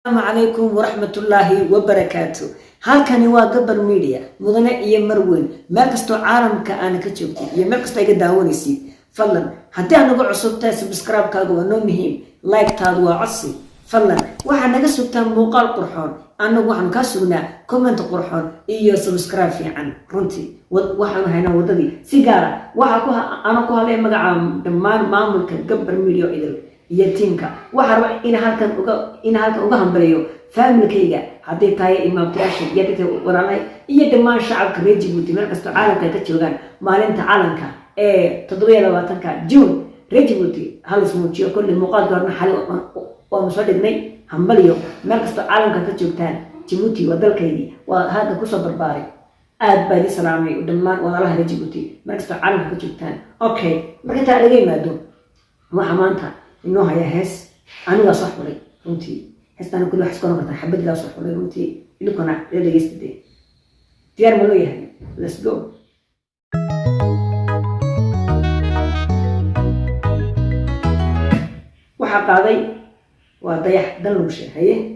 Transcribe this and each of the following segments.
السلام عليكم ورحمة الله وبركاته. halkani waa gabar media mudane iyo marweyn meel kasto caalamka aan ka joogto iyo meel kasto ay daawanaysid fadlan haddii aad nagu cusubtahay subscribe kaaga waa noo muhiim like taadu waa codsi fadlan waxa naga sugtaan muuqaal qurxoon anagu waxaan ka sugnaa comment qurxoon iyo subscribe fiican runtii waxaan haynaa wadadii si gaar ah waxa ku halay magaca dhammaan maamulka gabar media iyo teamka waxa raba in halkan uga hambaliyo family-kayga haddii tahay imaamtayaasha iyo dadka walaalay iyo dhammaan shacabka reer Djibouti meel kasta caalamka ka joogaan maalinta caalamka ee 27ka June reer Djibouti hal ismuujiyo kulli muuqaal gaarna xal oo soo dhignay hambaliyo meel kasta caalamka ka joogtaan Djibouti waa dalkaydii waa hadda ku soo barbaaray aad baa idin salaamay dhammaan walaalaha reer Djibouti meel kasta caalamka ka joogtaan okay marka taa laga yimaado waxa maanta inoo haya hees aniga soo xulay runtii هستانو كل واحد سكونه كان حبيت لا صح ولا روتي اللي كنا اللي يستدي ديار ملويه let's go وحق هذي وضيح دلوشه هي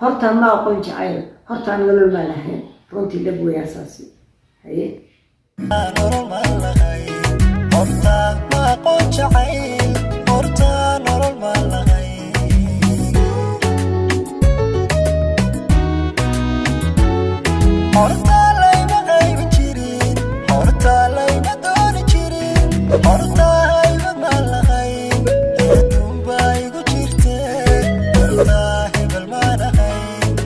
horta ma aqoon jacayl horta nolol ma lahayn runtii dab way asaasi haye nolol ma lahayn horta ma aqoon jacayl horta nolol ma lahayn horta layma qaybin jirin horta layma dooni jirin horta hayba ma lahayn adduun baa igu jirte horta hebel ma lahayn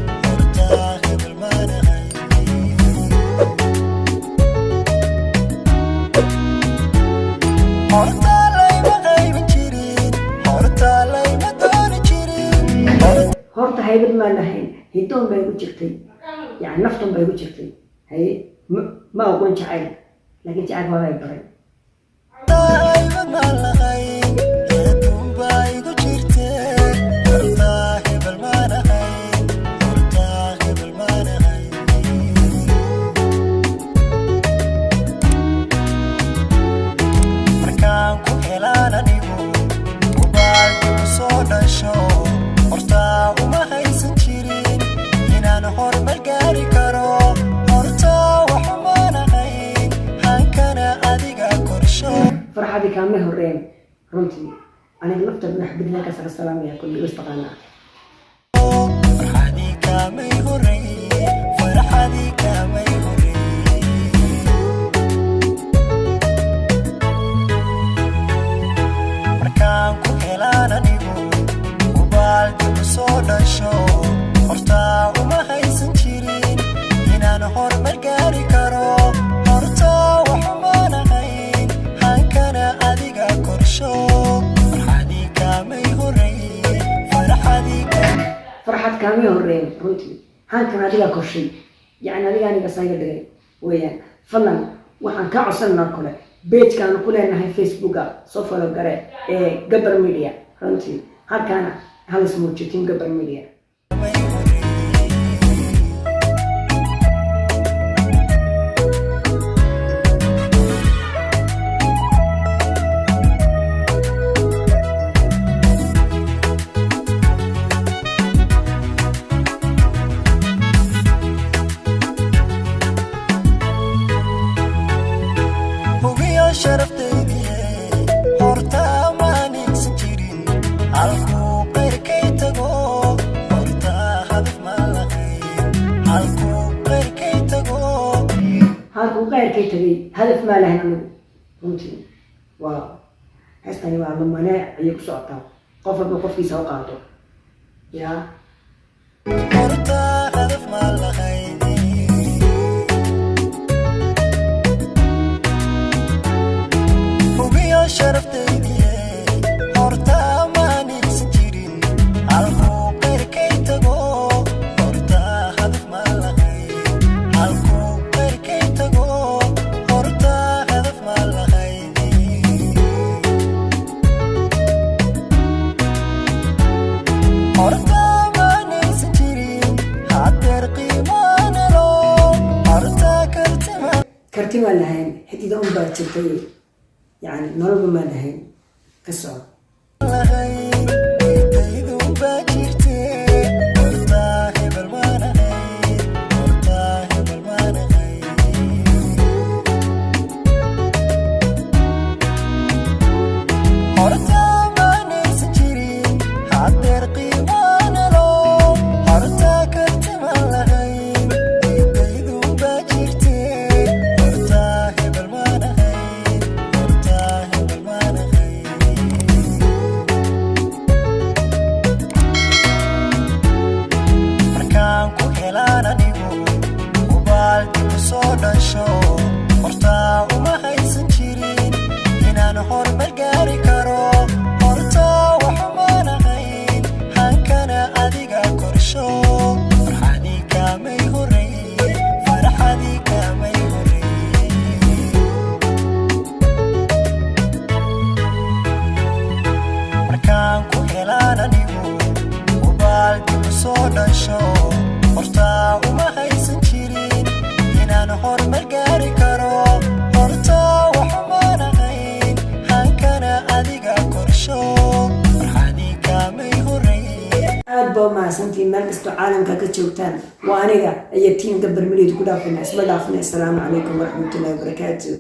horta haybad ma lahayn hidoon bay ugu jirtay yani naftan bay ugu jirtay hay ma aqoon jacayl laakiin jacayl waa ay baray haybad ma lahayn hidoon bay ugu jirtay horta hebel ma lahayn horta hebel ma lahayn markaan ku helaan anigu ubaal soo dhasho horta uma haysan jirin inaan hormar gaari karo horta wax uma nahayn hankana adiga korsho farxadii kaama horeen runtii aniga lafta madax bidna ka sar salaamaya kulli istaqaana farxadii kaama horeen farxadii kaama horeen markaan ku helaan anigu soo dhasho horta uma haysan jirin inaan hormar gaari karo horta wax uma nahayn hankana adiga korsho farxadii kaamay horeen farxad kaamay horeen runtii hankana adiga korshay yani adiga aniga sayga dhigay weeyaan fadlan waxaan ka codsanaa kale page-kaan ku leenahay Facebook soo follow gare ee gabar media runtii halkaana هل اسمه تشتين قبل مليان بوغيا شرفتي هورتا ماني سجيرين alku halku qayrkay tagay hadaf ma lahayn anigu runtii waa heestani waa lamane ayay ku socotaa qof walba qofkiisa u qaado yaa horta hadaf ma lahayn hubiyo sharaftaydi horta maanis jirin halkuu qeyrkay tago horta hadaf ma lahayn halkuu qeyrkay tago horta hadaf ma lahayn horta maanis jirin hadeer qiimaan lo horta karti ma lahayn xidida un baa jirtay يعني نرجو ما لهين كسر ما سنتي مركز عالم كجوتان وأنا يا تيم قبل مليت كلها في الناس بدأ في السلام عليكم ورحمة الله وبركاته.